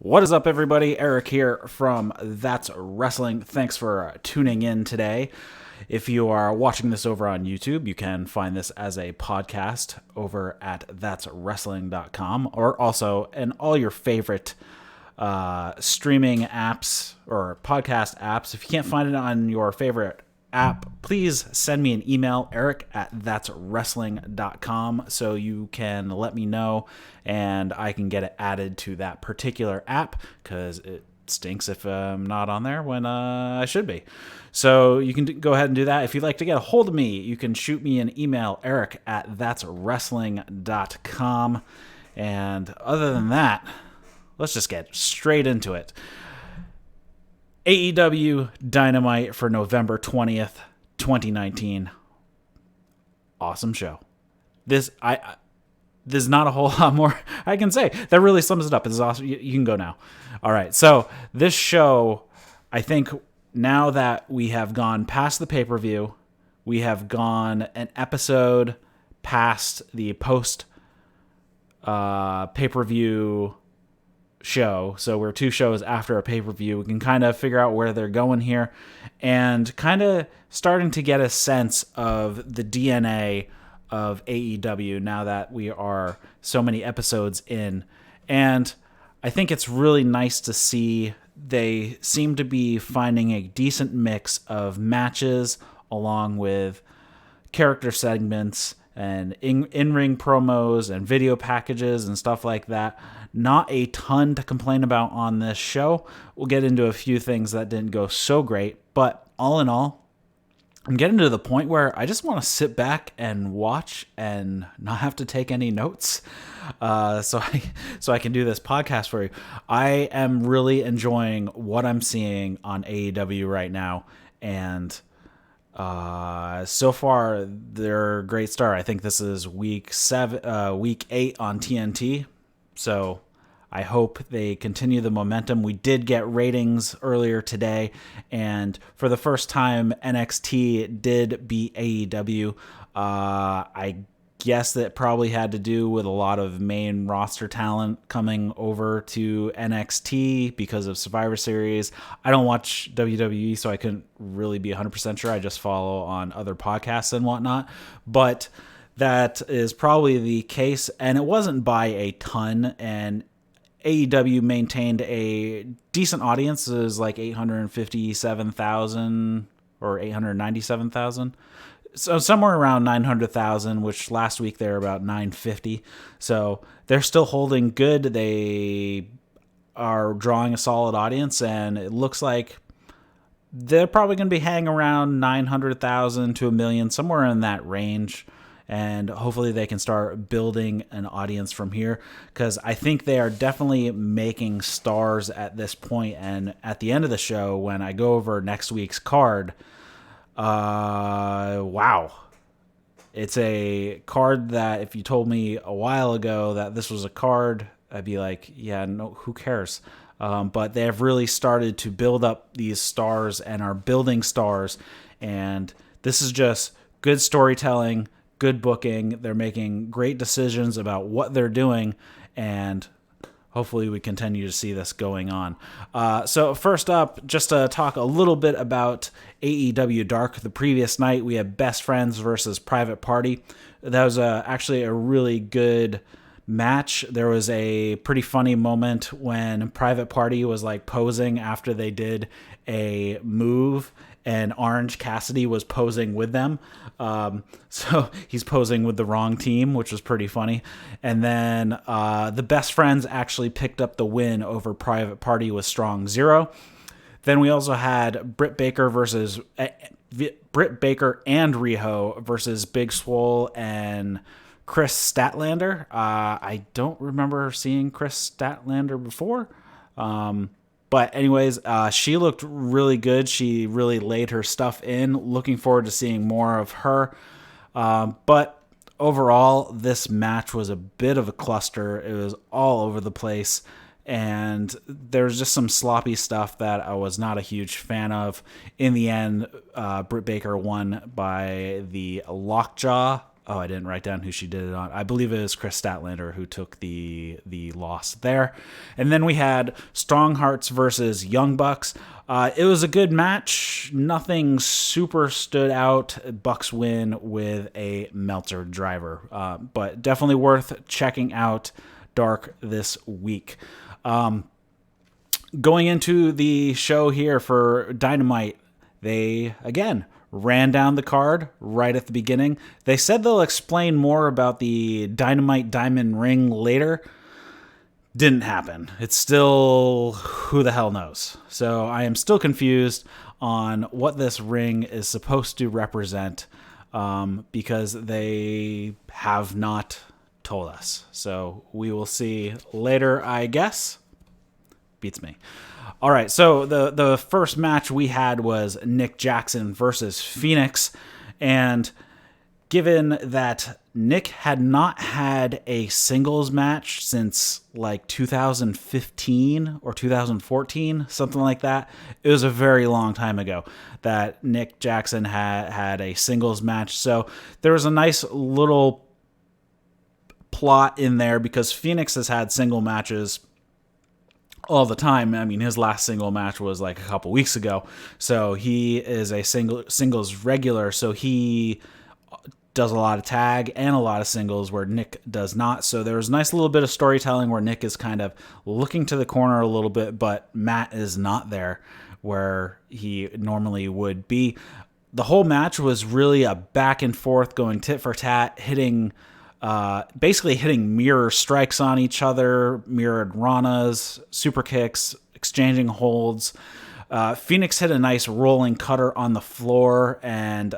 What is up, everybody? Eric here from That's Wrestling. Thanks for tuning in today. If you are watching this over on YouTube, you can find this as a podcast over at that'swrestling.com or also in all your favorite streaming apps or podcast apps. If you can't find it on your favorite app, please send me an email, eric@that'swrestling.com, so you can let me know and I can get it added to that particular app because it stinks if I'm not on there when I should be. So you can go ahead and do that. If you'd like to get a hold of me, you can shoot me an email, eric@that'swrestling.com. And other than that, let's just get straight into it. AEW Dynamite for November 20th, 2019. Awesome show. There's not a whole lot more I can say. That really sums it up. It's awesome. You can go now. All right. So this show, I think now that we have gone past the pay-per-view, we have gone an episode past the post pay-per-view show, so we're 2 shows after a pay-per-view. We can kind of figure out where they're going here and kind of starting to get a sense of the DNA of AEW now that we are so many episodes in. And I think it's really nice to see they seem to be finding a decent mix of matches along with character segments and in-ring promos and video packages and stuff like that. Not a ton to complain about on this show. We'll get into a few things that didn't go so great, but all in all, I'm getting to the point where I just want to sit back and watch and not have to take any notes, so I can do this podcast for you. I am really enjoying what I'm seeing on AEW right now, and so far they're a great start. I think this is week 8 on TNT. So I hope they continue the momentum. We did get ratings earlier today, and for the first time, NXT did beat AEW. I guess that probably had to do with a lot of main roster talent coming over to NXT because of Survivor Series. I don't watch WWE, so I couldn't really be 100% sure. I just follow on other podcasts and whatnot. But that is probably the case, and it wasn't by a ton, and AEW maintained a decent audience. It was like 857,000 or 897,000. So somewhere around 900,000, which last week they were about 950. So they're still holding good. They are drawing a solid audience, and it looks like they're probably going to be hanging around 900,000 to 1 million, somewhere in that range. And hopefully they can start building an audience from here, because I think they are definitely making stars at this point. And at the end of the show, when I go over next week's card, wow. It's a card that if you told me a while ago that this was a card, I'd be like, yeah, no, who cares? But they have really started to build up these stars and are building stars. And this is just good storytelling, good booking. They're making great decisions about what they're doing, and hopefully we continue to see this going on. So first up, just to talk a little bit about AEW Dark. The previous night, we had Best Friends versus Private Party. That was actually a really good match. There was a pretty funny moment when Private Party was like posing after they did a move, and Orange Cassidy was posing with them. So he's posing with the wrong team, which was pretty funny. And then the Best Friends actually picked up the win over Private Party with Strong Zero. Then we also had Britt Baker and Riho versus Big Swole and Chris Statlander. I don't remember seeing Chris Statlander before. But anyways, she looked really good. She really laid her stuff in. Looking forward to seeing more of her. But overall, this match was a bit of a cluster. It was all over the place. And there's just some sloppy stuff that I was not a huge fan of. In the end, Britt Baker won by the lockjaw I didn't write down who she did it on. I believe it was Chris Statlander who took the loss there. And then we had Strong Hearts versus Young Bucks. It was a good match. Nothing super stood out. Bucks win with a Meltzer driver. But definitely worth checking out Dark this week. Going into the show here for Dynamite, they, again, ran down the card right at the beginning. They said they'll explain more about the Dynamite Diamond Ring later. Didn't happen. It's still who the hell knows. So I am still confused on what this ring is supposed to represent because they have not told us. So we will see later, I guess. Beats me. All right, so the first match we had was Nick Jackson versus Fenix, and given that Nick had not had a singles match since like 2015 or 2014, something like that, it was a very long time ago that Nick Jackson had a singles match. So there was a nice little plot in there because Fenix has had single matches all the time. I mean, his last single match was like a couple weeks ago. So he is a singles regular. So he does a lot of tag and a lot of singles where Nick does not. So there's a nice little bit of storytelling where Nick is kind of looking to the corner a little bit, but Matt is not there where he normally would be. The whole match was really a back and forth, going tit for tat, basically hitting mirror strikes on each other, mirrored ranas, super kicks, exchanging holds. Fenix hit a nice rolling cutter on the floor, and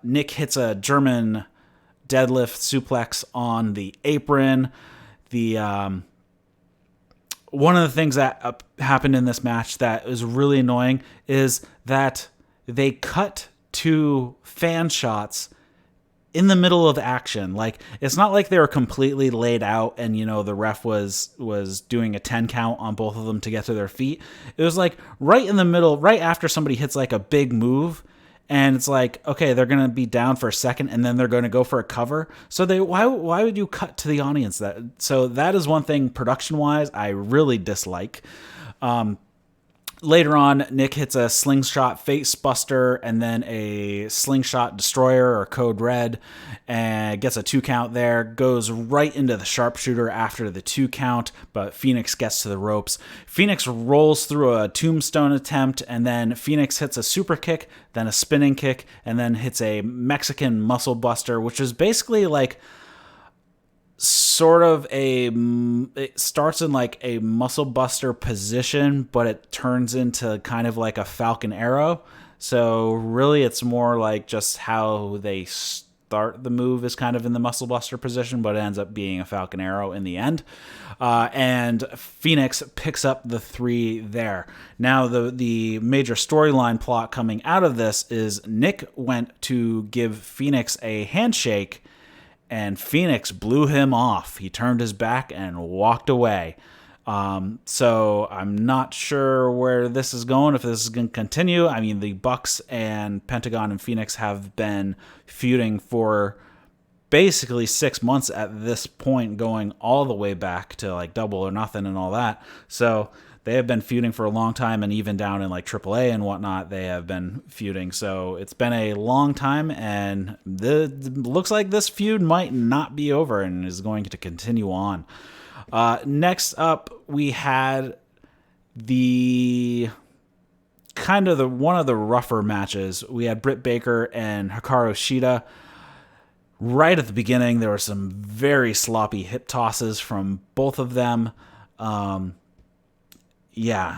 Nick hits a German deadlift suplex on the apron. One of the things that happened in this match that was really annoying is that they cut to fan shots in the middle of action. Like, it's not like they were completely laid out and, the ref was doing a 10 count on both of them to get to their feet. It was like right in the middle, right after somebody hits like a big move, and it's like, okay, they're going to be down for a second and then they're going to go for a cover. So why would you cut to the audience? So that is one thing production wise I really dislike. Later on, Nick hits a slingshot face buster and then a slingshot destroyer or code red and gets a 2 count there. Goes right into the sharpshooter after the 2 count, but Fenix gets to the ropes. Fenix rolls through a tombstone attempt, and then Fenix hits a super kick, then a spinning kick, and then hits a Mexican muscle buster, which is basically like it starts in like a muscle buster position, but it turns into kind of like a Falcon Arrow. So really it's more like just how they start the move is kind of in the muscle buster position, but it ends up being a Falcon Arrow in the end. And Fenix picks up the 3 there. Now the major storyline plot coming out of this is Nick went to give Fenix a handshake, and Fenix blew him off. He turned his back and walked away. So I'm not sure where this is going, if this is going to continue. I mean, the Bucks and Pentagon and Fenix have been feuding for basically 6 months at this point, going all the way back to like Double or Nothing and all that. So they have been feuding for a long time, and even down in like AAA and whatnot, they have been feuding. So it's been a long time, and looks like this feud might not be over and is going to continue on. Next up, we had one of the rougher matches. We had Britt Baker and Hikaru Shida. Right at the beginning, there were some very sloppy hip tosses from both of them.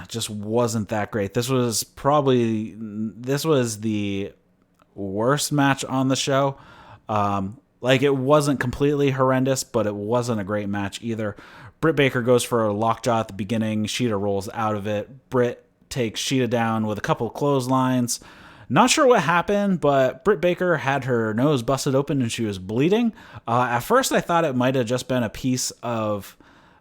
Just wasn't that great. This was the worst match on the show. It wasn't completely horrendous, but it wasn't a great match either. Britt Baker goes for a lockjaw at the beginning. Shida rolls out of it. Britt takes Shida down with a couple of clotheslines. Not sure what happened, but Britt Baker had her nose busted open and she was bleeding. At first, I thought it might have just been a piece of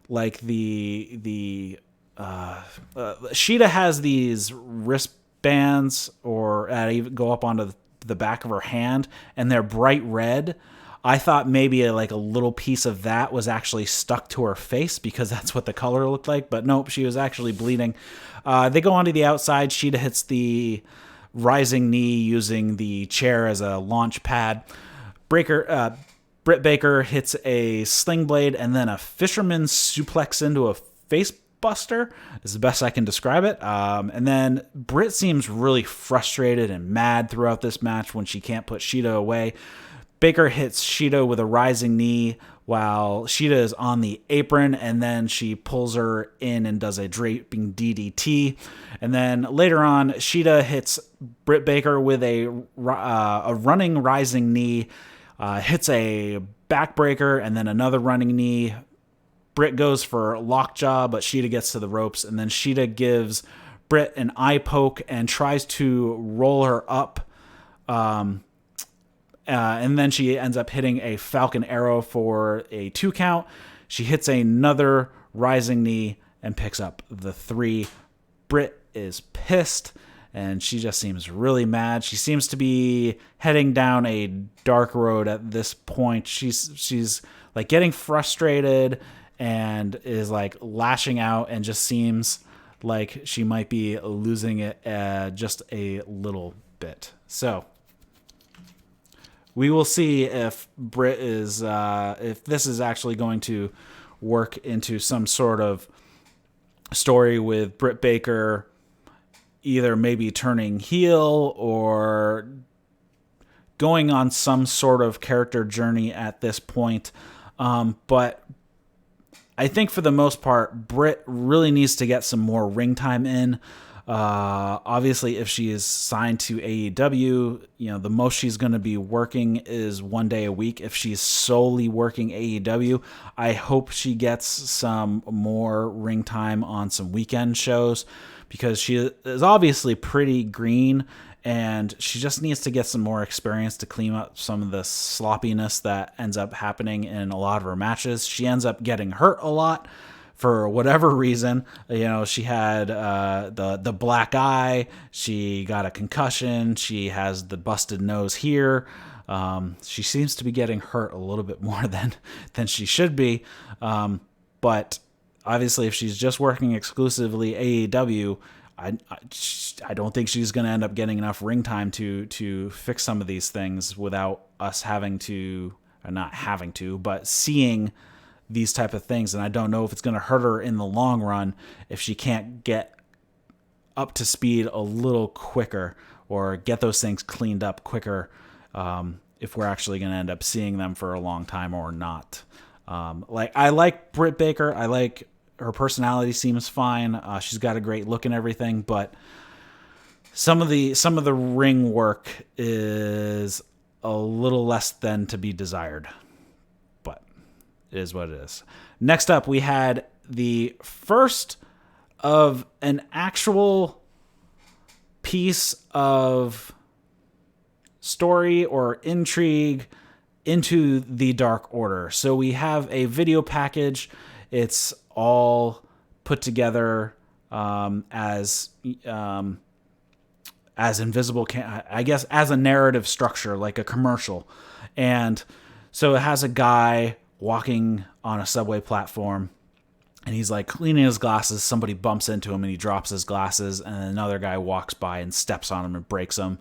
like the Shida has these wristbands or even go up onto the back of her hand, and they're bright red. I thought maybe a little piece of that was actually stuck to her face because that's what the color looked like. But nope, she was actually bleeding. They go onto the outside. Shida hits the rising knee using the chair as a launch pad. Britt Baker hits a sling blade and then a fisherman suplex into a face buster is the best I can describe it. And then Britt seems really frustrated and mad throughout this match when she can't put Shida away. Baker hits Shida with a rising knee while Shida is on the apron, and then she pulls her in and does a draping DDT. And then later on, Shida hits Britt Baker with a running rising knee, hits a backbreaker, and then another running knee. Britt goes for lockjaw, but Shida gets to the ropes, and then Shida gives Britt an eye poke and tries to roll her up. And then she ends up hitting a Falcon Arrow for a 2 count. She hits another rising knee and picks up the 3. Britt is pissed, and she just seems really mad. She seems to be heading down a dark road at this point. She's like getting frustrated and is like lashing out and just seems like she might be losing it just a little bit. So we will see if Britt is, if this is actually going to work into some sort of story with Britt Baker either maybe turning heel or going on some sort of character journey at this point. But I think for the most part, Britt really needs to get some more ring time in. Obviously, if she is signed to AEW, the most she's going to be working is 1 day a week. If she's solely working AEW, I hope she gets some more ring time on some weekend shows because she is obviously pretty green and she just needs to get some more experience to clean up some of the sloppiness that ends up happening in a lot of her matches. She ends up getting hurt a lot. For whatever reason, she had the black eye. She got a concussion. She has the busted nose here. She seems to be getting hurt a little bit more than she should be. But obviously, if she's just working exclusively AEW, I don't think she's going to end up getting enough ring time to fix some of these things without us having to, or not having to, but seeing these type of things. And I don't know if it's going to hurt her in the long run if she can't get up to speed a little quicker or get those things cleaned up quicker, if we're actually going to end up seeing them for a long time or not. I like Britt Baker. I like her personality, seems fine. She's got a great look and everything, but some of the ring work is a little less than to be desired. It is what it is. Next up, we had the first of an actual piece of story or intrigue into the Dark Order. So we have a video package. It's all put together as invisible, I guess, as a narrative structure, like a commercial. And so it has a guy walking on a subway platform and he's like cleaning his glasses. Somebody bumps into him and he drops his glasses, and another guy walks by and steps on him and breaks him.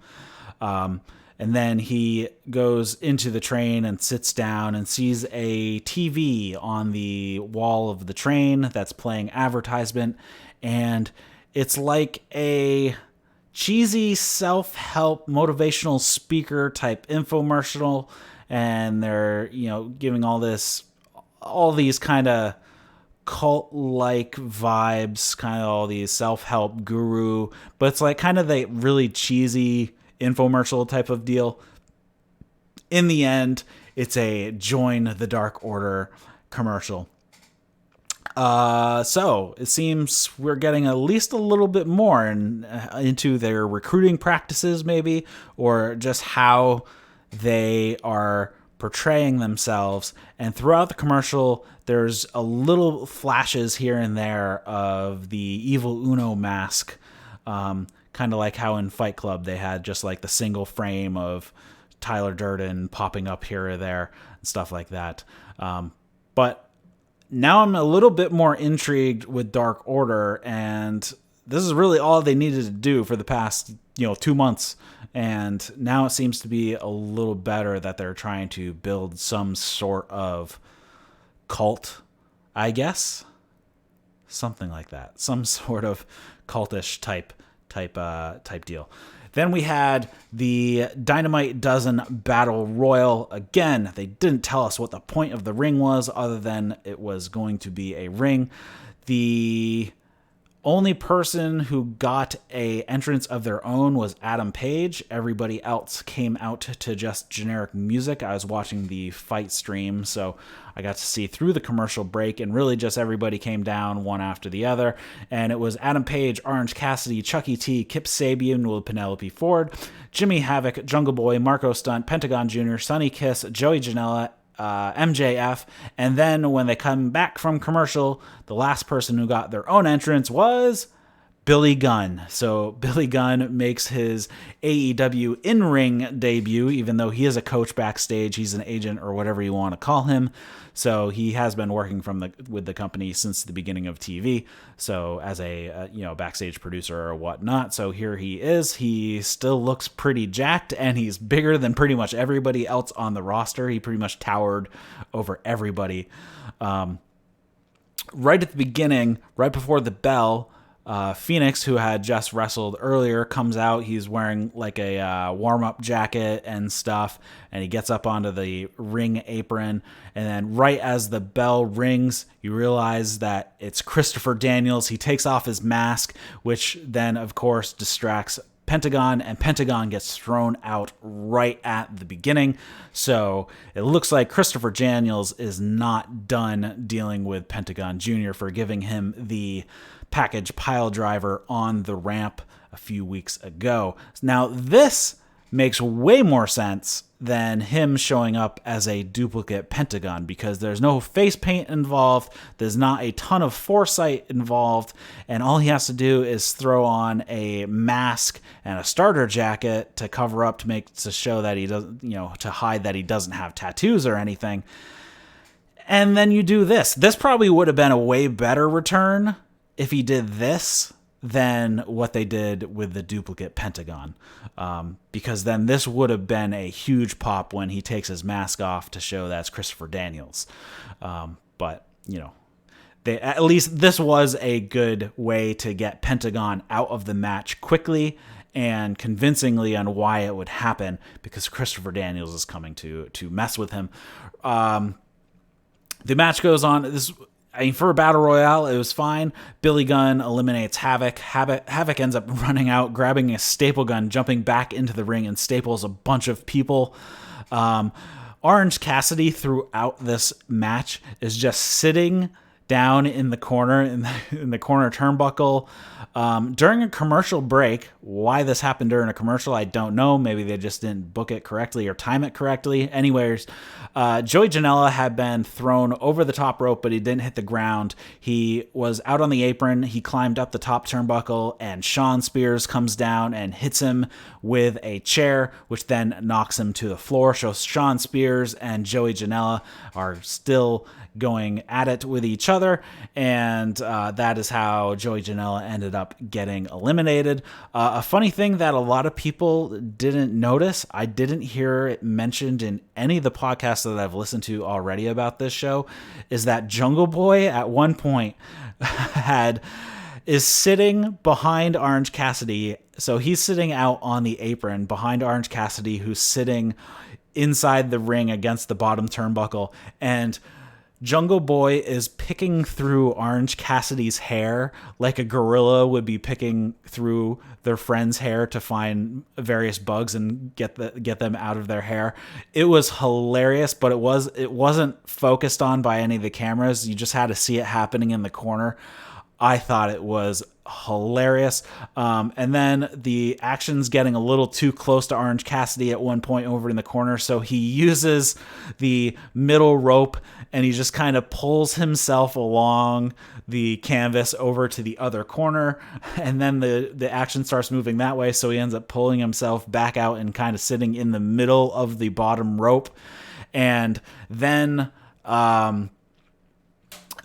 And then he goes into the train and sits down and sees a TV on the wall of the train that's playing advertisement. And it's like a cheesy self-help motivational speaker type infomercial. And they're, giving all these kind of cult-like vibes, kind of all these self-help guru, but it's like kind of the really cheesy infomercial type of deal. In the end, it's a join the Dark Order commercial. So it seems we're getting at least a little bit more into their recruiting practices, maybe, or just how they are portraying themselves. And throughout the commercial, there's a little flashes here and there of the Evil Uno mask, kind of like how in Fight Club they had just like the single frame of Tyler Durden popping up here or there. and stuff like that. But now I'm a little bit more intrigued with Dark Order, and this is really all they needed to do for the past 2 months. And now it seems to be a little better that they're trying to build some sort of cult, I guess. Something like that. Some sort of cultish type deal. Then we had the Dynamite Dozen Battle Royal. Again, they didn't tell us what the point of the ring was other than it was going to be a ring. The only person who got a entrance of their own was Adam Page. Everybody else came out to just generic music. I was watching the fight stream, so I got to see through the commercial break, and really just everybody came down one after the other. And it was Adam Page, Orange Cassidy, Chuckie T, Kip Sabian with Penelope Ford, Jimmy Havoc, Jungle Boy, Marko Stunt, Pentagon Jr., Sonny Kiss, Joey Janela, MJF, and then when they come back from commercial, the last person who got their own entrance was Billy Gunn. So Billy Gunn makes his AEW in-ring debut, even though he is a coach backstage. He's an agent or whatever you want to call him. So he has been working with the company since the beginning of TV. So as a backstage producer or whatnot. So here he is. He still looks pretty jacked, and he's bigger than pretty much everybody else on the roster. He pretty much towered over everybody. Right at the beginning, right before the bell, Fenix, who had just wrestled earlier, comes out. He's wearing like a warm-up jacket and stuff, and he gets up onto the ring apron. And then right as the bell rings, you realize that it's Christopher Daniels. He takes off his mask, which then, of course, distracts Pentagon, and Pentagon gets thrown out right at the beginning. So it looks like Christopher Daniels is not done dealing with Pentagon Jr. for giving him the package pile driver on the ramp a few weeks ago. Now, this makes way more sense than him showing up as a duplicate Pentagon, because there's no face paint involved, there's not a ton of foresight involved, and all he has to do is throw on a mask and a starter jacket to cover up, to show that he doesn't, to hide that he doesn't have tattoos or anything. And then you do this. This probably would have been a way better return if he did this than what they did with the duplicate Pentagon. Because then this would have been a huge pop when he takes his mask off to show that's Christopher Daniels. But, at least this was a good way to get Pentagon out of the match quickly and convincingly on why it would happen, because Christopher Daniels is coming to mess with him. The match goes on. For a battle royale, it was fine. Billy Gunn eliminates Havoc. Havoc ends up running out, grabbing a staple gun, jumping back into the ring, and staples a bunch of people. Orange Cassidy throughout this match is just sitting down in the corner, in the corner turnbuckle. During a commercial break, why this happened during a commercial, I don't know. Maybe they just didn't book it correctly or time it correctly. Anyways, Joey Janela had been thrown over the top rope, but he didn't hit the ground. He was out on the apron. He climbed up the top turnbuckle, and Shawn Spears comes down and hits him with a chair, which then knocks him to the floor. So Shawn Spears and Joey Janela are still going at it with each other, and that is how Joey Janela ended up getting eliminated. A funny thing that a lot of people didn't notice, I didn't hear it mentioned in any of the podcasts that I've listened to already about this show, is that Jungle Boy at one point is sitting behind Orange Cassidy. So he's sitting out on the apron behind Orange Cassidy, who's sitting inside the ring against the bottom turnbuckle, and Jungle Boy is picking through Orange Cassidy's hair like a gorilla would be picking through their friend's hair to find various bugs and get them out of their hair. It was hilarious, but it wasn't focused on by any of the cameras. You just had to see it happening in the corner. I thought it was hilarious. And then the action's getting a little too close to Orange Cassidy at one point over in the corner, so he uses the middle rope and he just kind of pulls himself along the canvas over to the other corner, and then the action starts moving that way, so he ends up pulling himself back out and kind of sitting in the middle of the bottom rope. And then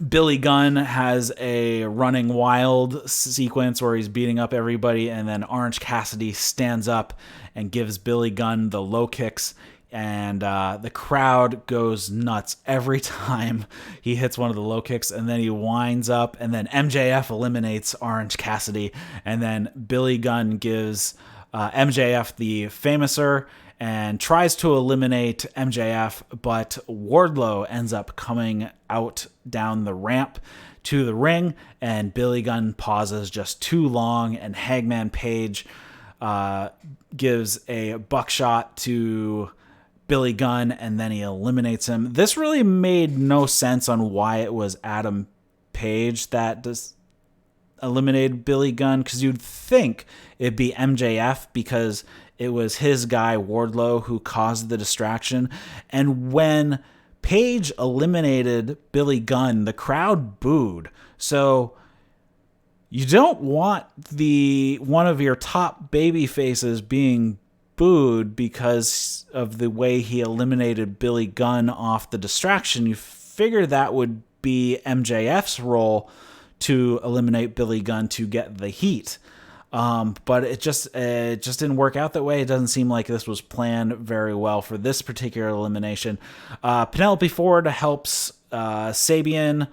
Billy Gunn has a running wild sequence where he's beating up everybody, and then Orange Cassidy stands up and gives Billy Gunn the low kicks, and the crowd goes nuts every time he hits one of the low kicks, and then he winds up, and then MJF eliminates Orange Cassidy, and then Billy Gunn gives MJF the Famouser and tries to eliminate MJF, but Wardlow ends up coming out down the ramp to the ring, and Billy Gunn pauses just too long, and Hangman Page gives a buckshot to Billy Gunn, and then he eliminates him. This really made no sense on why it was Adam Page that eliminated Billy Gunn, because you'd think it'd be MJF because it was his guy Wardlow who caused the distraction. And when Page eliminated Billy Gunn, the crowd booed. So you don't want one of your top baby faces being booed because of the way he eliminated Billy Gunn off the distraction. You figure that would be MJF's role to eliminate Billy Gunn to get the heat. But it just didn't work out that way. It doesn't seem like this was planned very well for this particular elimination. Penelope Ford helps Sabian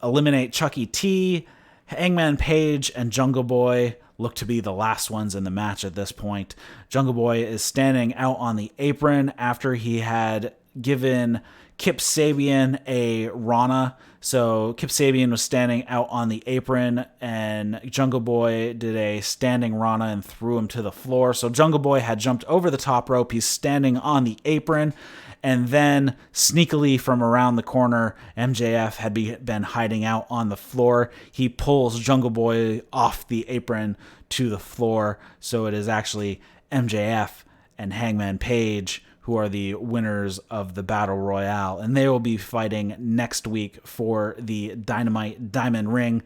eliminate Chuckie T. Hangman Page and Jungle Boy look to be the last ones in the match at this point. Jungle Boy is standing out on the apron after he had given Kip Sabian a Rana. So Kip Sabian was standing out on the apron, and Jungle Boy did a standing Rana and threw him to the floor. So Jungle Boy had jumped over the top rope. He's standing on the apron, and then sneakily from around the corner, MJF had been hiding out on the floor. He pulls Jungle Boy off the apron to the floor. So it is actually MJF and Hangman Page who are the winners of the Battle Royale. And they will be fighting next week for the Dynamite Diamond Ring.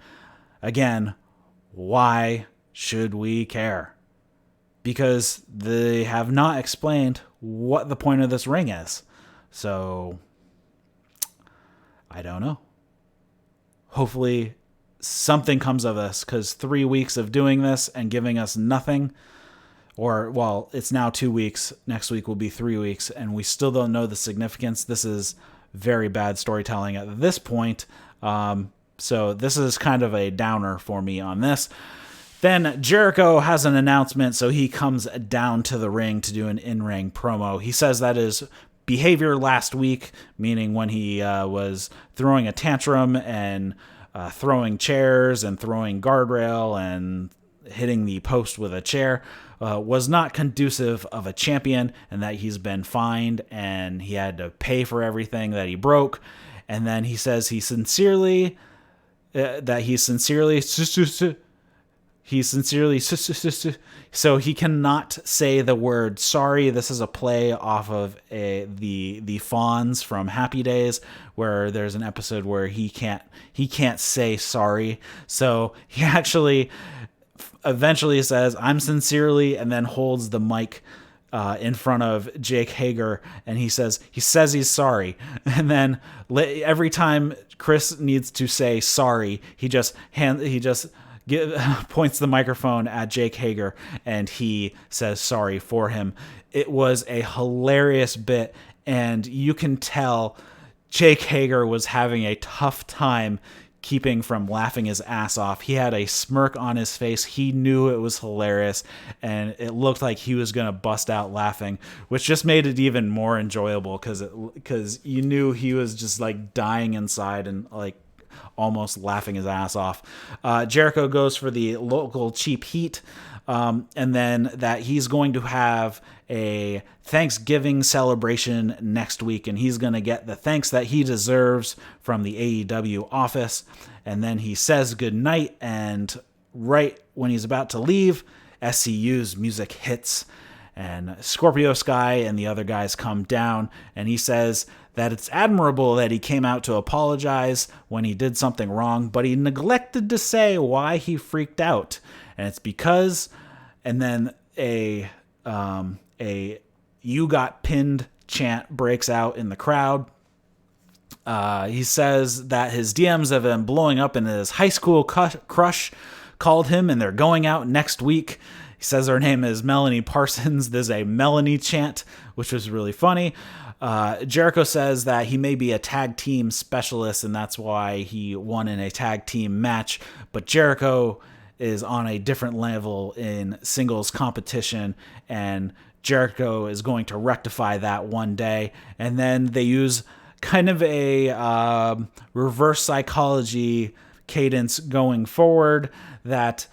Again, why should we care? Because they have not explained what the point of this ring is. So, I don't know. Hopefully, something comes of this, because 3 weeks of doing this and giving us nothing, or, well, it's now 2 weeks. Next week will be 3 weeks, and we still don't know the significance. This is very bad storytelling at this point. So this is kind of a downer for me on this. Then Jericho has an announcement, so he comes down to the ring to do an in-ring promo. He says that his behavior last week, meaning when he was throwing a tantrum and throwing chairs and throwing guardrail and hitting the post with a chair, was not conducive of a champion, and that he's been fined and he had to pay for everything that he broke. And then he says he sincerely so he cannot say the word sorry. This is a play off of the Fonz from Happy Days, where there's an episode where he can't say sorry. So he actually eventually says, "I'm sincerely," and then holds the mic in front of Jake Hager, and he says he's sorry. And then every time Chris needs to say sorry, he just points the microphone at Jake Hager, and he says sorry for him. It was a hilarious bit, and you can tell Jake Hager was having a tough time keeping from laughing his ass off. He had a smirk on his face. He knew it was hilarious, and it looked like he was going to bust out laughing, which just made it even more enjoyable because you knew he was just like dying inside and like almost laughing his ass off. Jericho goes for the local cheap heat, and then that he's going to have a Thanksgiving celebration next week, and he's going to get the thanks that he deserves from the AEW office. And then he says goodnight, and right when he's about to leave, SCU's music hits, and Scorpio Sky and the other guys come down, and he says that it's admirable that he came out to apologize when he did something wrong, but he neglected to say why he freaked out. And it's because, and then a "you got pinned" chant breaks out in the crowd. He says that his DMs have been blowing up and his high school crush called him and they're going out next week. He says her name is Melanie Parsons. There's a Melanie chant, which was really funny. Jericho says that he may be a tag team specialist and that's why he won in a tag team match. But Jericho is on a different level in singles competition and Jericho is going to rectify that one day. And then they use kind of a reverse psychology cadence going forward that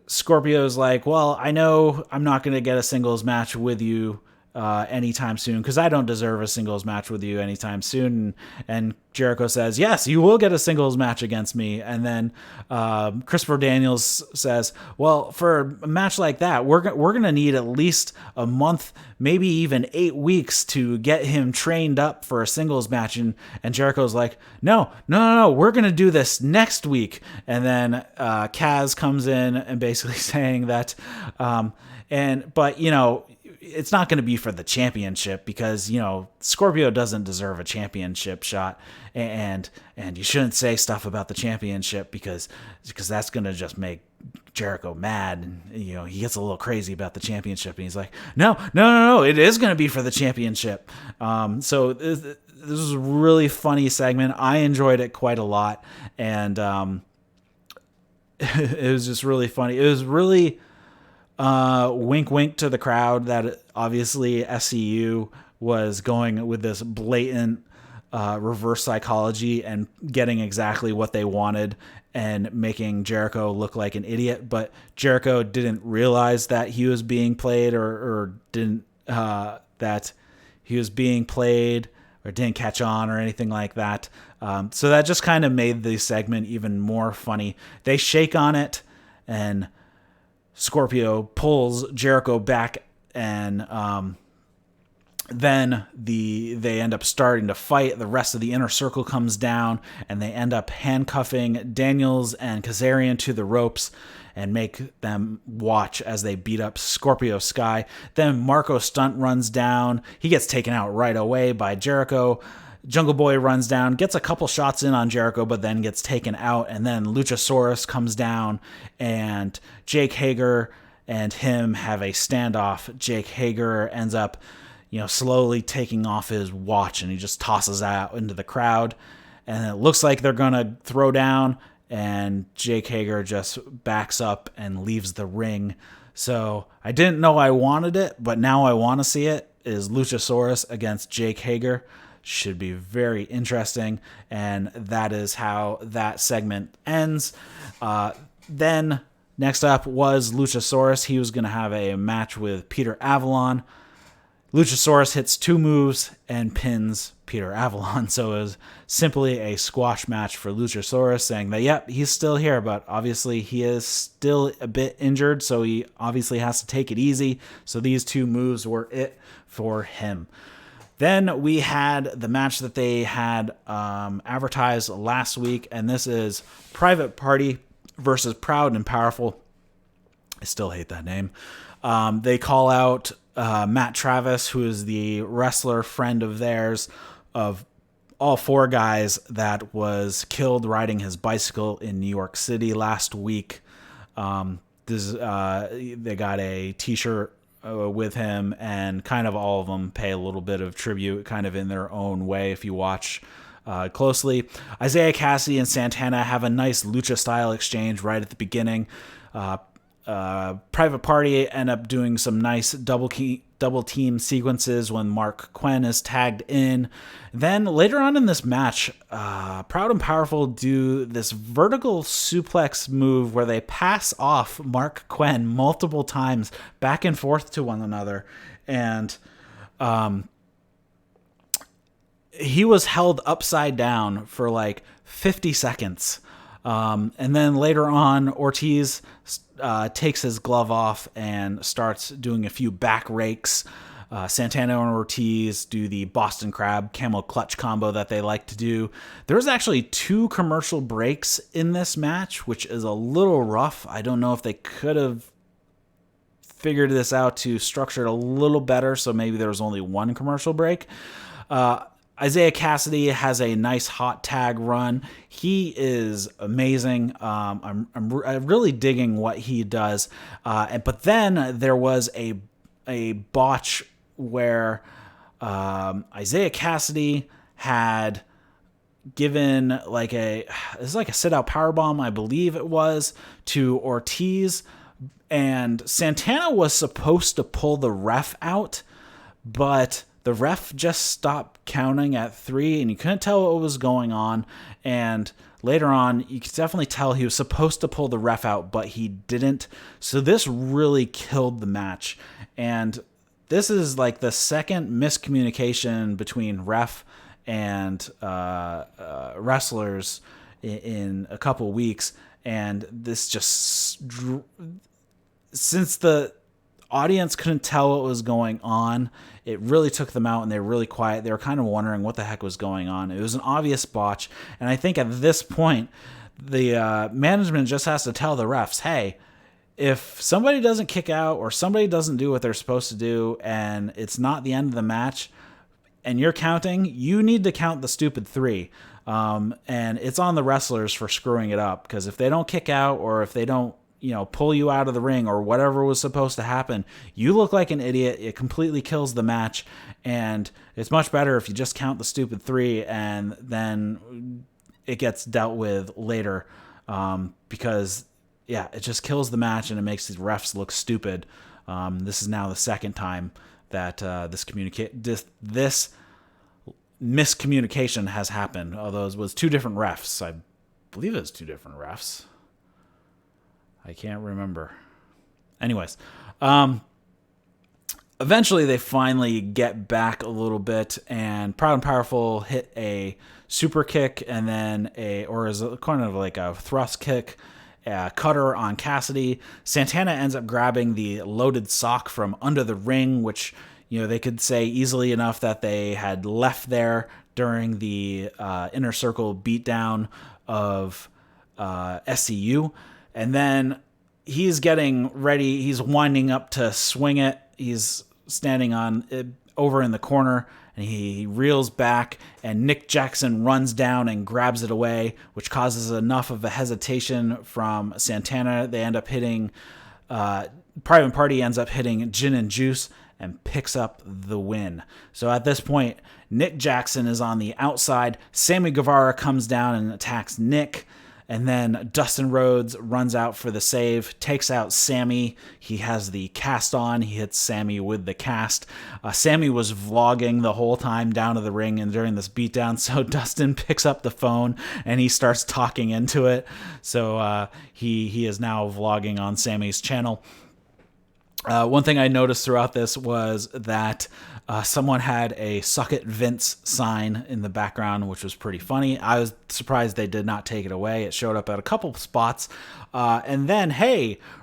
Scorpio's like, well, I know I'm not going to get a singles match with you anytime soon because I don't deserve a singles match with you anytime soon. And Jericho says, yes, you will get a singles match against me. And then Christopher Daniels says, well, for a match like that, we're going to need at least a month, maybe even 8 weeks to get him trained up for a singles match. And Jericho's like, no, we're going to do this next week. And then Kaz comes in and basically saying that, but you know, it's not going to be for the championship because, you know, Scorpio doesn't deserve a championship shot and you shouldn't say stuff about the championship because that's going to just make Jericho mad. And, you know, he gets a little crazy about the championship and he's like, no, it is going to be for the championship. So this was a really funny segment. I enjoyed it quite a lot. And it was just really funny. It was really... wink to the crowd that obviously SCU was going with this blatant reverse psychology and getting exactly what they wanted and making Jericho look like an idiot. But Jericho didn't realize that he was being played or didn't that he was being played or didn't catch on or anything like that. So that just kind of made the segment even more funny. They shake on it and Scorpio pulls Jericho back and then they end up starting to fight. The rest of the inner circle comes down and they end up handcuffing Daniels and Kazarian to the ropes and make them watch as they beat up Scorpio Sky. Then Marko Stunt runs down. He gets taken out right away by Jericho. Jungle Boy runs down, gets a couple shots in on Jericho, but then gets taken out. And then Luchasauras comes down, and Jake Hager and him have a standoff. Jake Hager ends up, slowly taking off his watch, and he just tosses out into the crowd. And it looks like they're going to throw down, and Jake Hager just backs up and leaves the ring. So I didn't know I wanted it, but now I want to see it, is Luchasaurus against Jake Hager. Should be very interesting, and that is how that segment ends. Then next up was Luchasaurus. He was going to have a match with Peter Avalon. Luchasaurus hits 2 moves and pins Peter Avalon, so it was simply a squash match for Luchasaurus, saying that, yep, he's still here, but obviously he is still a bit injured, so he obviously has to take it easy. So these 2 moves were it for him. Then we had the match that they had advertised last week, and this is Private Party versus Proud and Powerful. I still hate that name. They call out Matt Travis, who is the wrestler friend of theirs, of all 4 guys that was killed riding his bicycle in New York City last week. They got a t-shirt with him, and kind of all of them pay a little bit of tribute kind of in their own way if you watch closely. Isaiah Cassidy and Santana have a nice lucha style exchange right at the beginning. Private Party end up doing some nice double team sequences when Mark Quinn is tagged in. Then later on in this match, Proud and Powerful do this vertical suplex move where they pass off Mark Quinn multiple times back and forth to one another. And he was held upside down for like 50 seconds. And then later on, Ortiz takes his glove off and starts doing a few back rakes. Santana and Ortiz do the Boston Crab camel clutch combo that they like to do. There was actually 2 commercial breaks in this match, which is a little rough. I don't know if they could have figured this out to structure it a little better, so maybe there was only one commercial break. Isaiah Cassidy has a nice hot tag run. He is amazing. I'm really digging what he does. But then there was a botch where Isaiah Cassidy had given like a sit-out powerbomb, I believe it was, to Ortiz. And Santana was supposed to pull the ref out, but the ref just stopped counting at 3, and you couldn't tell what was going on. And later on, you could definitely tell he was supposed to pull the ref out, but he didn't. So this really killed the match. And this is like the second miscommunication between ref and wrestlers in a couple weeks. And this just, since the audience couldn't tell what was going on, it really took them out, and they were really quiet. They were kind of wondering what the heck was going on. It was an obvious botch, and I think at this point, the management just has to tell the refs, hey, if somebody doesn't kick out or somebody doesn't do what they're supposed to do and it's not the end of the match and you're counting, you need to count the stupid 3. And it's on the wrestlers for screwing it up, because if they don't kick out or if they don't pull you out of the ring or whatever was supposed to happen, you look like an idiot. It completely kills the match, and it's much better if you just count the stupid 3 and then it gets dealt with later, because it just kills the match and it makes the refs look stupid. This is now the second time that this miscommunication has happened, although it was 2 different refs. I believe it was 2 different refs. I can't remember. Anyways, eventually they finally get back a little bit, and Proud and Powerful hit a super kick and then is kind of like a thrust kick, cutter on Cassidy. Santana ends up grabbing the loaded sock from under the ring, which they could say easily enough that they had left there during the Inner Circle beatdown of SCU. And then he's getting ready. He's winding up to swing it. He's standing over in the corner, and he reels back, and Nick Jackson runs down and grabs it away, which causes enough of a hesitation from Santana. They end up hitting, Private Party ends up hitting Gin and Juice and picks up the win. So at this point, Nick Jackson is on the outside. Sammy Guevara comes down and attacks Nick. And then Dustin Rhodes runs out for the save, takes out Sammy. He has the cast on. He hits Sammy with the cast. Sammy was vlogging the whole time down to the ring and during this beatdown, so Dustin picks up the phone and he starts talking into it. So he is now vlogging on Sammy's channel. One thing I noticed throughout this was that someone had a "Suck It Vince" sign in the background, which was pretty funny. I was surprised they did not take it away. It showed up at a couple spots. And then,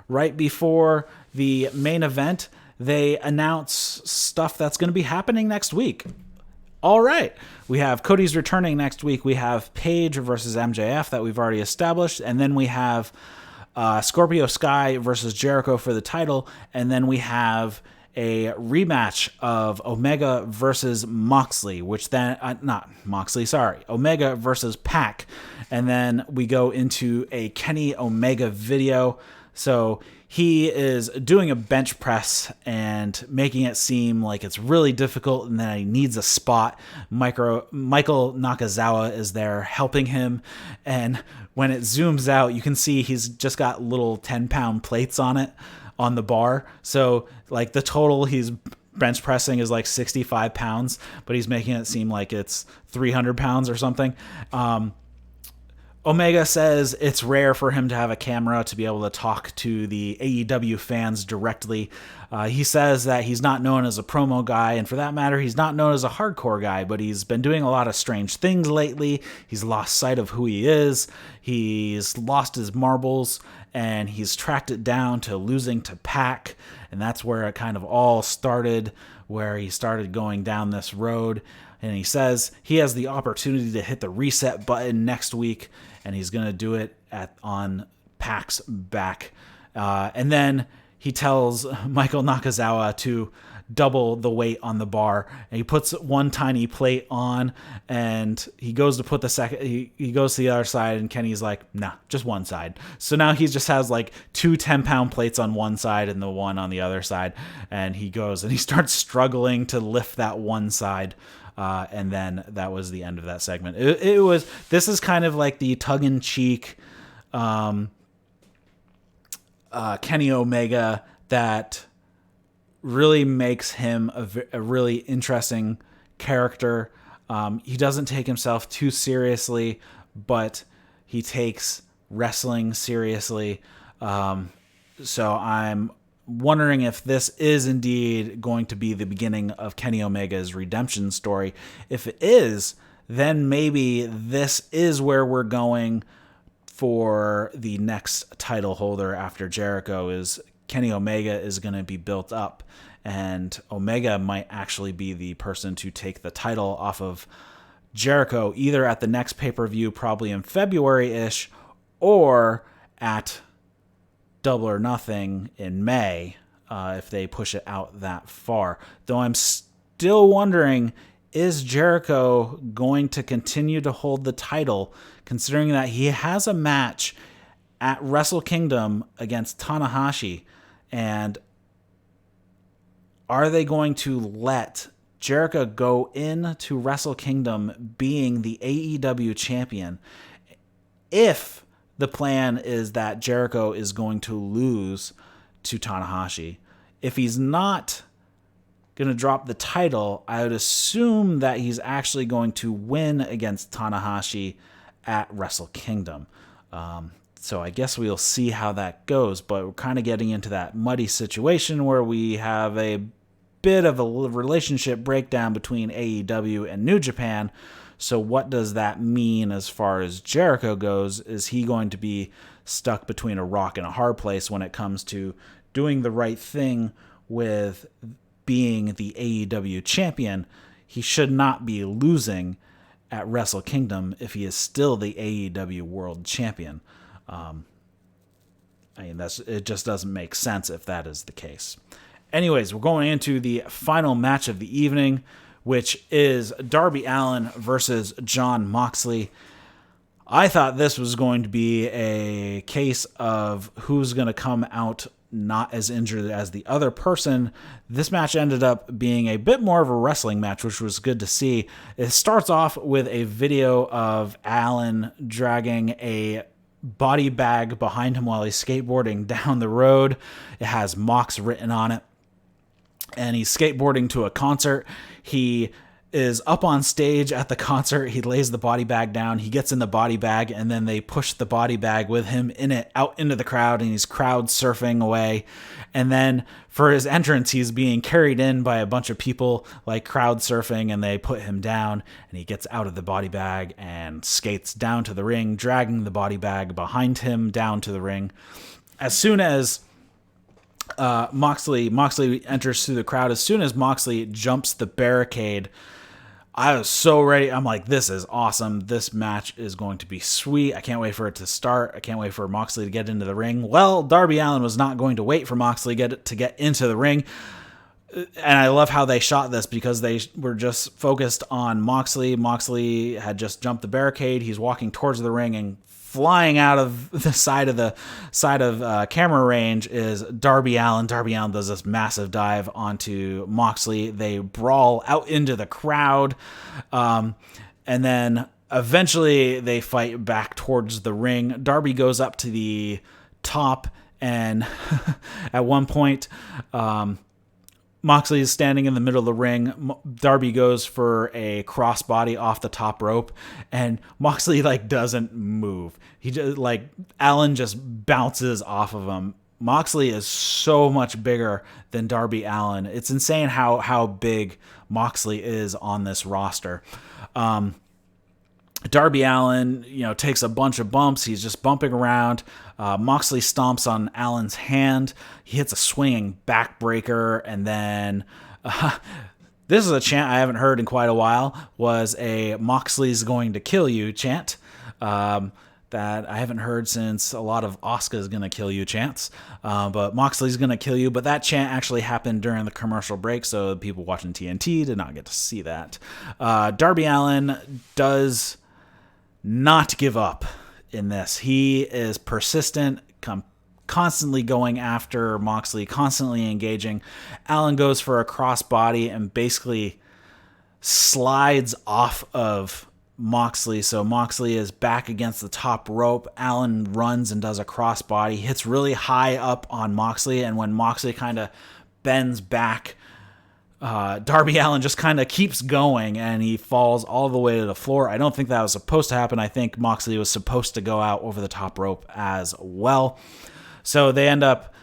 right before the main event, they announce stuff that's going to be happening next week. All right. We have Cody's returning next week. We have Paige versus MJF that we've already established. And then we have Scorpio Sky versus Jericho for the title, and then we have a rematch of Omega versus Moxley, which then, Omega versus Pac, and then we go into a Kenny Omega video. So he is doing a bench press and making it seem like it's really difficult and that he needs a spot. Michael Nakazawa is there helping him, and when it zooms out, you can see he's just got little 10-pound plates on it on the bar. So like the total he's bench pressing is like 65 pounds, but he's making it seem like it's 300 pounds or something. Omega says it's rare for him to have a camera to be able to talk to the AEW fans directly. He says that he's not known as a promo guy, and for that matter, he's not known as a hardcore guy, but he's been doing a lot of strange things lately. He's lost sight of who he is. He's lost his marbles, and he's tracked it down to losing to Pac, and that's where it kind of all started, where he started going down this road. And he says he has the opportunity to hit the reset button next week, and he's going to do it on Pac's back. And then he tells Michael Nakazawa to double the weight on the bar, and he puts one tiny plate on, and he goes to put the second, he goes to the other side, and Kenny's like, nah, just one side. So now he just has like 2 10-pound plates on one side and the one on the other side, and he goes and he starts struggling to lift that one side. And then that was the end of that segment. This is kind of like the tongue-in-cheek Kenny Omega that really makes him a really interesting character. He doesn't take himself too seriously, but he takes wrestling seriously. So I'm wondering if this is indeed going to be the beginning of Kenny Omega's redemption story. If it is, then maybe this is where we're going for the next title holder after Jericho. Is Kenny Omega is going to be built up, and Omega might actually be the person to take the title off of Jericho, either at the next pay-per-view, probably in February-ish, or at Double or Nothing in May, if they push it out that far. Though I'm still wondering, is Jericho going to continue to hold the title, considering that he has a match at Wrestle Kingdom against Tanahashi? And are they going to let Jericho go into Wrestle Kingdom being the AEW champion if the plan is that Jericho is going to lose to Tanahashi? If he's not going to drop the title, I would assume that he's actually going to win against Tanahashi at Wrestle Kingdom. So I guess we'll see how that goes, but we're kind of getting into that muddy situation where we have a bit of a relationship breakdown between AEW and New Japan. So what does that mean as far as Jericho goes? Is he going to be stuck between a rock and a hard place when it comes to doing the right thing with being the AEW champion? He should not be losing at Wrestle Kingdom if he is still the AEW world champion. It just doesn't make sense if that is the case. Anyways, we're going into the final match of the evening, which is Darby Allin versus Jon Moxley. I thought this was going to be a case of who's going to come out not as injured as the other person. This match ended up being a bit more of a wrestling match, which was good to see. It starts off with a video of Allin dragging a body bag behind him while he's skateboarding down the road. It has Mox written on it, and he's skateboarding to a concert. He is up on stage at the concert. He lays the body bag down. He gets in the body bag, and then they push the body bag with him in it out into the crowd, and he's crowd surfing away. And then for his entrance, he's being carried in by a bunch of people like crowd surfing, and they put him down, and he gets out of the body bag and skates down to the ring, dragging the body bag behind him down to the ring. As soon as Moxley enters through the crowd, as soon as Moxley jumps the barricade, I was so ready. I'm like, this is awesome. This match is going to be sweet. I can't wait for it to start. I can't wait for Moxley to get into the ring. Well, Darby Allin was not going to wait for Moxley to get into the ring. And I love how they shot this, because they were just focused on Moxley. Moxley had just jumped the barricade. He's walking towards the ring, and flying out of the side of camera range is Darby Allin. Darby Allin does this massive dive onto Moxley. They brawl out into the crowd, and then eventually they fight back towards the ring. Darby goes up to the top, and at one point, Moxley is standing in the middle of the ring. Darby goes for a crossbody off the top rope, and Moxley doesn't move. He just Allin just bounces off of him. Moxley is so much bigger than Darby Allin. It's insane how big Moxley is on this roster. Darby Allin, takes a bunch of bumps. He's just bumping around. Moxley stomps on Allen's hand. He hits a swinging backbreaker, and then this is a chant I haven't heard in quite a while. Was a "Moxley's going to kill you" chant. that I haven't heard since a lot of Asuka's gonna kill you chants. But Moxley's gonna kill you. But that chant actually happened during the commercial break, so people watching TNT did not get to see that. Darby Allin does not give up in this. He is persistent, constantly going after Moxley, constantly engaging. Allin goes for a crossbody and basically slides off of Moxley, so Moxley is back against the top rope. Allin runs and does a crossbody, hits really high up on Moxley, and when Moxley kind of bends back, Darby Allin just kind of keeps going, and he falls all the way to the floor. I don't think that was supposed to happen. I think Moxley was supposed to go out over the top rope as well. So they end up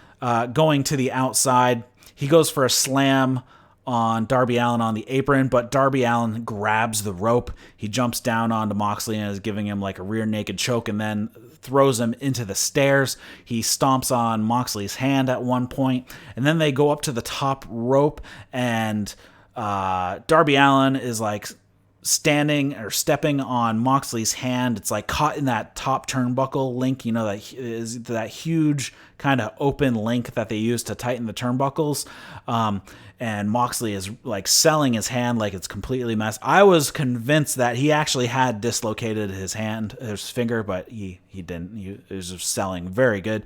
going to the outside. He goes for a slam on Darby Allin on the apron, but Darby Allin grabs the rope. He jumps down onto Moxley and is giving him like a rear naked choke and then throws him into the stairs. He stomps on Moxley's hand at one point, and then they go up to the top rope, and Darby Allin is like standing or stepping on Moxley's hand. It's like caught in that top turnbuckle link, you know, that is that huge kind of open link that they use to tighten the turnbuckles. And Moxley is like selling his hand like it's completely messed. I was convinced that he actually had dislocated his finger, but he didn't. He was just selling very good.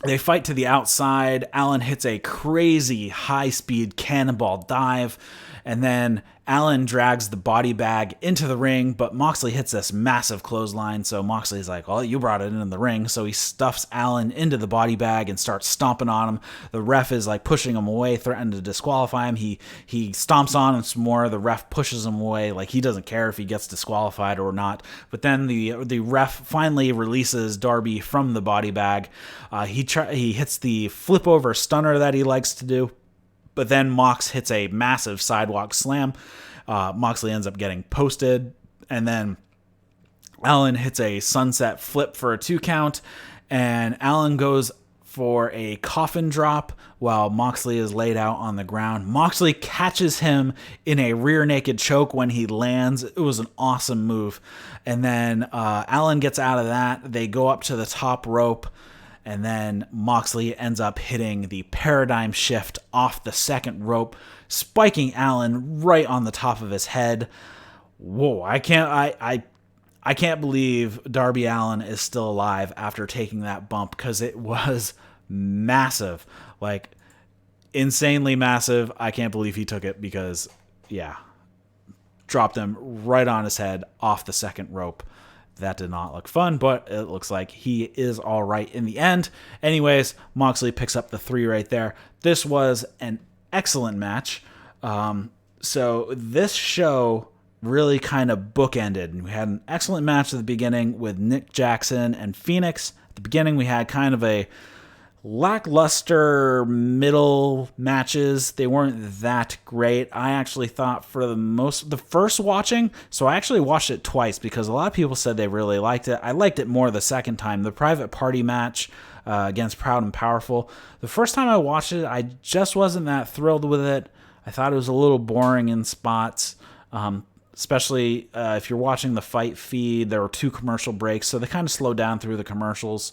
They fight to the outside. Allin hits a crazy high-speed cannonball dive, and then Allin drags the body bag into the ring, but Moxley hits this massive clothesline, so Moxley's like, well, you brought it in the ring, so he stuffs Allin into the body bag and starts stomping on him. The ref is like pushing him away, threatening to disqualify him. He stomps on him some more. The ref pushes him away, like he doesn't care if he gets disqualified or not. But then the ref finally releases Darby from the body bag. He hits the flip over stunner that he likes to do. But then Mox hits a massive sidewalk slam. Moxley ends up getting posted. And then Allin hits a sunset flip for a 2 count. And Allin goes for a coffin drop while Moxley is laid out on the ground. Moxley catches him in a rear naked choke when he lands. It was an awesome move. And then Allin gets out of that. They go up to the top rope. And then Moxley ends up hitting the paradigm shift off the second rope, spiking Allin right on the top of his head. Whoa, I can't believe Darby Allin is still alive after taking that bump, because it was massive. Like, insanely massive. I can't believe he took it because, yeah, dropped him right on his head off the second rope. That did not look fun, but it looks like he is all right in the end. Anyways, Moxley picks up the 3 right there. This was an excellent match. So this show really kind of bookended. We had an excellent match at the beginning with Nick Jackson and Fenix. At the beginning, we had kind of a lackluster middle matches. They weren't that great. I actually thought for the first watching, so I actually watched it twice because a lot of people said they really liked it. I liked it more the second time. The private party match against Proud and Powerful. The first time I watched it, I just wasn't that thrilled with it. I thought it was a little boring in spots. Especially if you're watching the fight feed, there were 2 commercial breaks, so they kind of slowed down through the commercials.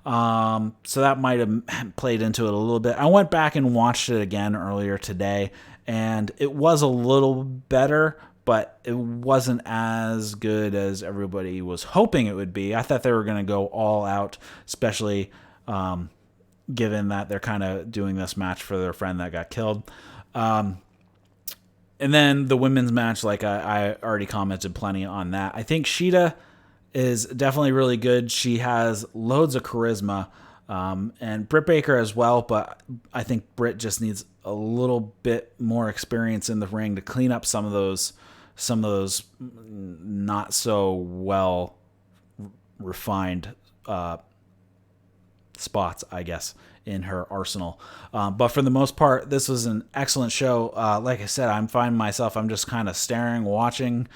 So that might have played into it a little bit. I went back and watched it again earlier today, and it was a little better, but it wasn't as good as everybody was hoping it would be. I thought they were going to go all out, especially given that they're kind of doing this match for their friend that got killed. And then the women's match, like I already commented plenty on that. I think Shida is definitely really good. She has loads of charisma, and Britt Baker as well, but I think Britt just needs a little bit more experience in the ring to clean up some of those not so well refined spots, I guess, in her arsenal. But for the most part, this was an excellent show. Like I said, I'm just kind of staring, watching,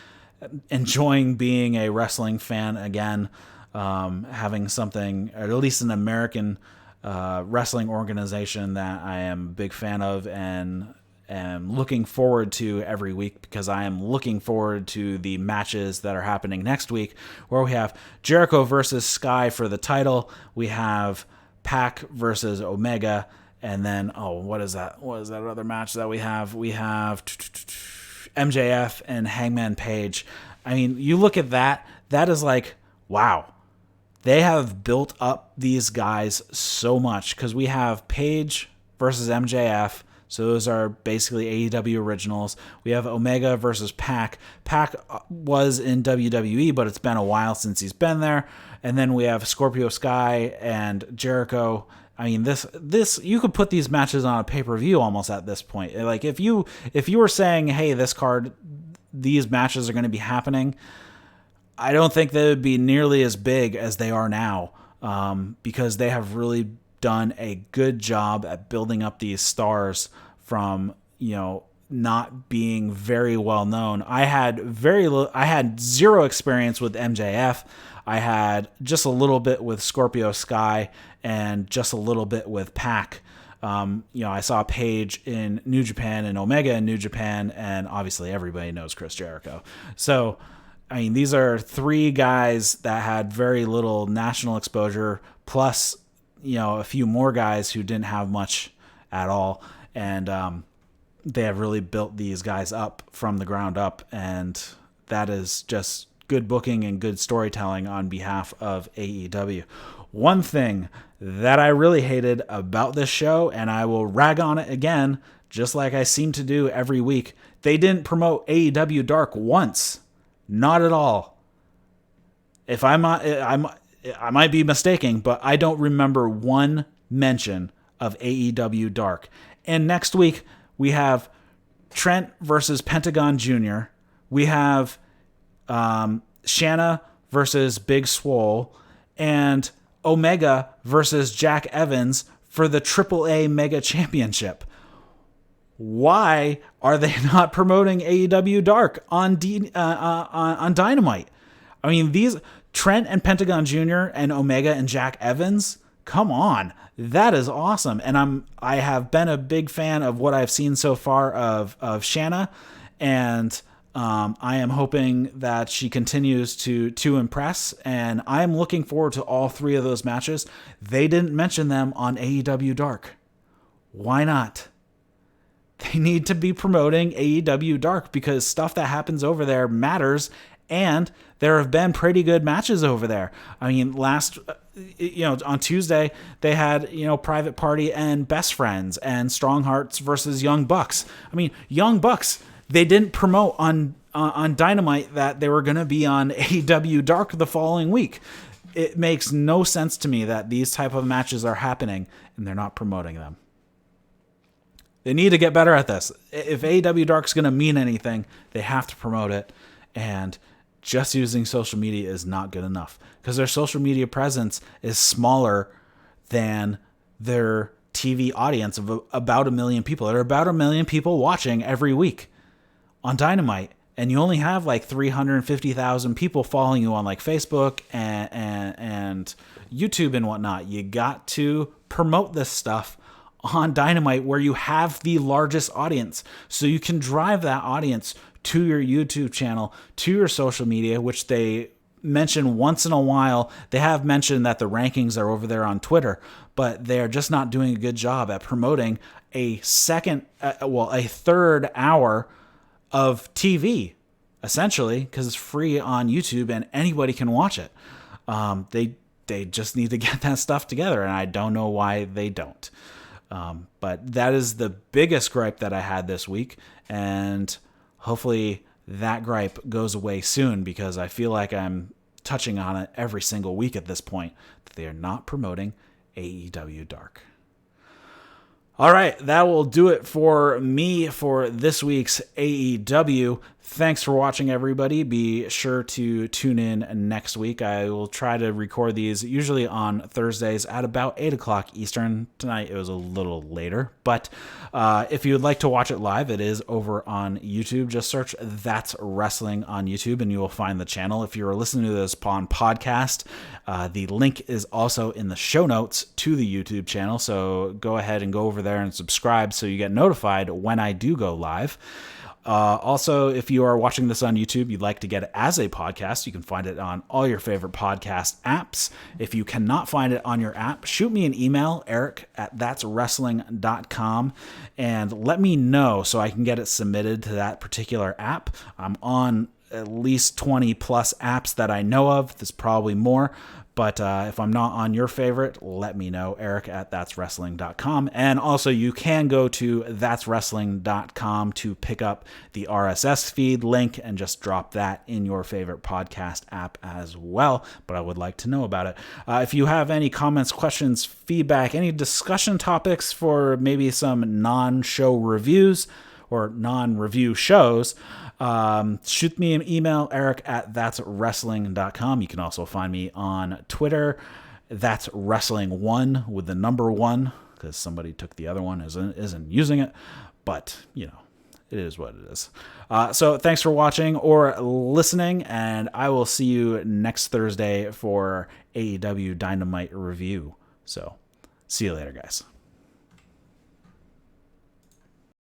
enjoying being a wrestling fan again, having something, or at least an American wrestling organization that I am a big fan of and am looking forward to every week, because I am looking forward to the matches that are happening next week, where we have Jericho versus Sky for the title. We have Pac versus Omega. And then, what is that? What is that other match that we have? We have MJF and Hangman Page. I mean, you look at that, that is like, wow. They have built up these guys so much, because we have Page versus MJF. So those are basically AEW originals. We have Omega versus Pac. Pac was in WWE, but it's been a while since he's been there. And then we have Scorpio Sky and Jericho. I mean, this you could put these matches on a pay-per-view almost at this point. Like if you were saying, hey, this card, these matches are going to be happening, I don't think they would be nearly as big as they are now, because they have really done a good job at building up these stars from, not being very well known. I had zero experience with MJF. I had just a little bit with Scorpio Sky and just a little bit with Pac. I saw Page in New Japan and Omega in New Japan, and obviously everybody knows Chris Jericho. So, I mean, these are three guys that had very little national exposure, plus, a few more guys who didn't have much at all. And they have really built these guys up from the ground up, and that is just good booking and good storytelling on behalf of AEW. One thing that I really hated about this show, and I will rag on it again, just like I seem to do every week, they didn't promote AEW Dark once. Not at all. If I might be mistaken, but I don't remember one mention of AEW Dark. And next week, we have Trent versus Pentagon Jr. We have Shanna versus Big Swole, and Omega versus Jack Evans for the AAA Mega Championship. Why are they not promoting AEW Dark on Dynamite? I mean, these Trent and Pentagon Jr. and Omega and Jack Evans, come on. That is awesome. And I have been a big fan of what I've seen so far of Shanna, and I am hoping that she continues to impress, and I am looking forward to all three of those matches. They didn't mention them on AEW Dark. Why not? They need to be promoting AEW Dark, because stuff that happens over there matters, and there have been pretty good matches over there. I mean, on Tuesday, they had, Private Party and Best Friends and Strong Hearts versus Young Bucks. I mean, Young Bucks, they didn't promote on Dynamite that they were going to be on AEW Dark the following week. It makes no sense to me that these type of matches are happening and they're not promoting them. They need to get better at this. If AEW Dark's going to mean anything, they have to promote it. And just using social media is not good enough, because their social media presence is smaller than their TV audience of about 1 million people. There are about 1 million people watching every week on Dynamite, and you only have like 350,000 people following you on like Facebook and YouTube and whatnot. You got to promote this stuff on Dynamite, where you have the largest audience, so you can drive that audience to your YouTube channel, to your social media, which they mention once in a while. They have mentioned that the rankings are over there on Twitter, but they're just not doing a good job at promoting a third hour of TV, essentially, because it's free on YouTube and anybody can watch it. They just need to get that stuff together, and I don't know why they don't. But that is the biggest gripe that I had this week, and hopefully that gripe goes away soon, because I feel like I'm touching on it every single week at this point, that they are not promoting AEW Dark. All right, that will do it for me for this week's AEW. Thanks for watching, everybody. Be sure to tune in next week. I will try to record these usually on Thursdays at about 8 o'clock Eastern. Tonight it was a little later, but if you would like to watch it live, it is over on YouTube. Just search That's Wrestling on YouTube and you will find the channel. If you're listening to this on podcast, the link is also in the show notes to the YouTube channel, so go ahead and go over there and subscribe so you get notified when I do go live. Also, if you are watching this on YouTube, you'd like to get it as a podcast, you can find it on all your favorite podcast apps. If you cannot find it on your app, shoot me an email, eric@thatswrestling.com, and let me know so I can get it submitted to that particular app. I'm on at least 20 plus apps that I know of. There's probably more. But if I'm not on your favorite, let me know, eric@thatswrestling.com. And also, you can go to thatswrestling.com to pick up the RSS feed link and just drop that in your favorite podcast app as well. But I would like to know about it. If you have any comments, questions, feedback, any discussion topics for maybe some non-show reviews or non-review shows, shoot me an email, eric@thatswrestling.com. You can also find me on Twitter, That's Wrestling 1 with the number 1, because somebody took the other one, isn't using it, but you know, it is what it is. So thanks for watching or listening, and I will see you next Thursday for AEW Dynamite review. So see you later, guys.